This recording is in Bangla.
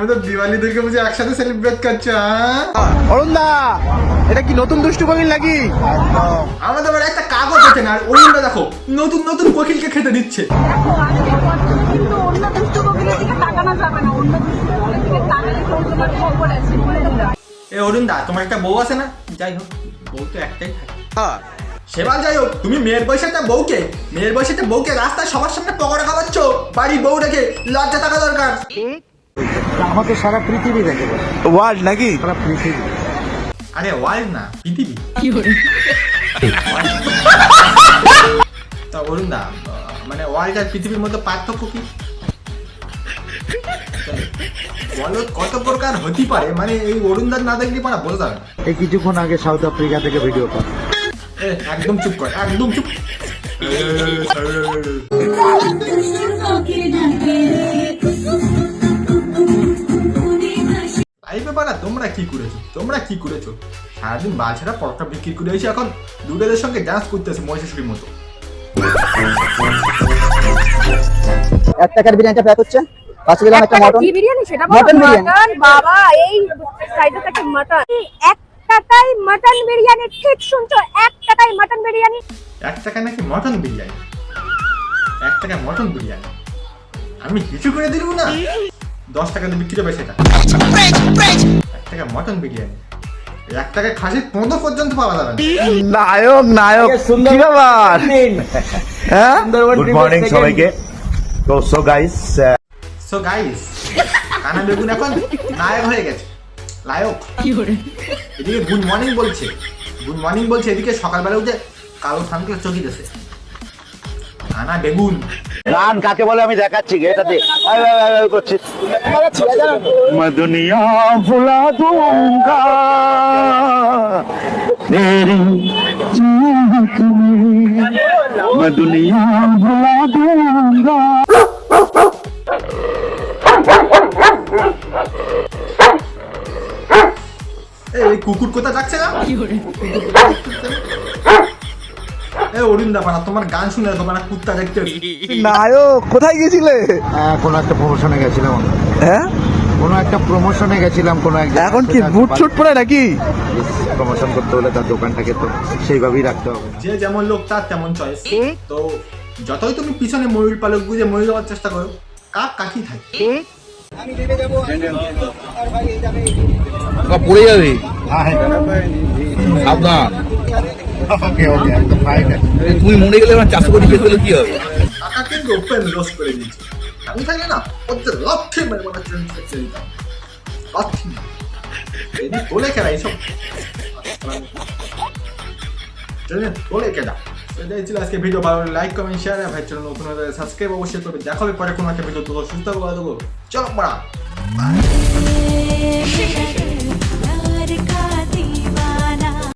মতো দিওয়ালি দুর্গা পুজো একসাথে সেলিব্রেট করছো? অরুণ দা, এটা কি নতুন দুষ্টু কোকিল নাকি? আমাদের বাড়ি একটা কাগজ আছে না, আর অরুণদা দেখো নতুন নতুন কোকিলকে খেতে দিচ্ছে। কিন্তু অন্য দুষ্টু কোকিলের দিকে তাকানো যাবে না, অন্য দুষ্টু কোকিলের দিকে তাকালে তোমার খবর আছে বলে দিলাম। এ অরুণদা, তোমার একটা বউ আছে না? যাই হোক, বউ তো একটাই থাকে। সেবার যাই হোক, তুমি মেয়ের বয়সে একটা বউকে রাস্তায় সবার সামনে পকোড়া খাওয়াচ্ছ, বাড়ির বউ রেখে, লজ্জা থাকা দরকার। আমাকে সারা পৃথিবী দেখে ওয়ার্ল্ড নাকি? সারা পৃথিবী। আরে ওয়ার্ল্ড না, পৃথিবী। তা অরুণদা, মানে ওয়ার্ল্ড আর পৃথিবীর মধ্যে পার্থক্য কি বলো? কত প্রকার হতে পারে, মানে এই অরুণদার না দেখলে পারা বোঝা যাবে না। এই কিছুক্ষণ আগে সাউথ আফ্রিকা থেকে ভিডিও কল। একদম চুপ কর, একদম চুপ। লাইভে বাড়া তোমরা কি করেছো? সারাদিন বাল ছাড়া পরোটা বিক্রি করে এসে এখন দুধের সঙ্গে ডান্স করতেছে মহিষাসুরীর মতো। 1 টাকার বিরিয়ানিটা প্যাক হচ্ছে। 5 গ্রাম একটা মটন। কি বিরিয়ানি সেটা বলো? মটন বিরিয়ানি। মটন বাবা, এই সাইডে থাকে মটন। 1 টাকায় মটন বিরিয়ানি, ঠিক শুনছো, 1 টাকায় মটন বিরিয়ানি। 1 টাকা নাকি মটন বিরিয়ানি? 1 টাকায় মটন বিরিয়ানি আমি কিছু করে দিলু না। 10 টাকা দিয়ে বিক্রি হবে সেটা। 1 টাকা মটন বিরিয়ানি, 1 টাকায় খাসির পোঁদো পর্যন্ত পাওয়া যাবে না। নায়ক কি ব্যাপার? হ্যাঁ, গুড মর্নিং সবাইকে। তো সো গাইস, কানা বেগুন এখন নায়ক হয়ে গেছে, লায়ক। এদিকে গুড মর্নিং বলছে, এদিকে সকালবেলা উঠে কালো সানগ্লাস চকিতেছে। কানা বেগুন গান কাকে বলে আমি দেখাচ্ছি, এটাতে করছি। मैं दुनिया भुला दूंगा तेरी चाहत में, मैं दुनिया भुला दूंगा। এই কুকুর কোথা যাচ্ছে না? অরুণদা পানা, তোমার গান শুনে তোমার কুত্তা দেখতে। নায়ক কোথায় গেছিলে? কোনো একটা প্রমোশনে গেছিলাম। হ্যাঁ, কোনো একটা প্রমোশনে গেছিলাম, কোনো এক এখন কি বুট শুট পরে নাকি? প্রমোশন করতে হলে তার দোকানটাকে তো সেইভাবেই রাখতে হবে। যে যেমন লোক তার তেমন চয়েস। তো যতই তুমি পিছনে ময়ূর পালক বুঝে ময়ূর হওয়ার চেষ্টা করো, কাক কাকি থাকে। পড়ে যাবে, সাবধান। ওকে ওকে, একদম ফাইন। তুমি মরে গেলে আমার 400 কোটি পেতে কি হবে? কাকা কিন্তু ওপেন রোস্ট করে দিয়েছে। আমি থাকি না, ওদের লক্ষ্যে মেরে মনে হচ্ছে দিতাম লক্ষ্যে। এদিকে তোলে কেনা এইসব তোলে কেনা। এটাই ছিল আজকে ভিডিও। ভালো লাইক কমেন্ট শেয়ার, ভাই চ্যানেল নতুন হলে সাবস্ক্রাইব অবশ্যই করবে। দেখা হবে পরে কোনো একটা ভিডিও। তো সুস্থ করে দেবো, চলো পড়া।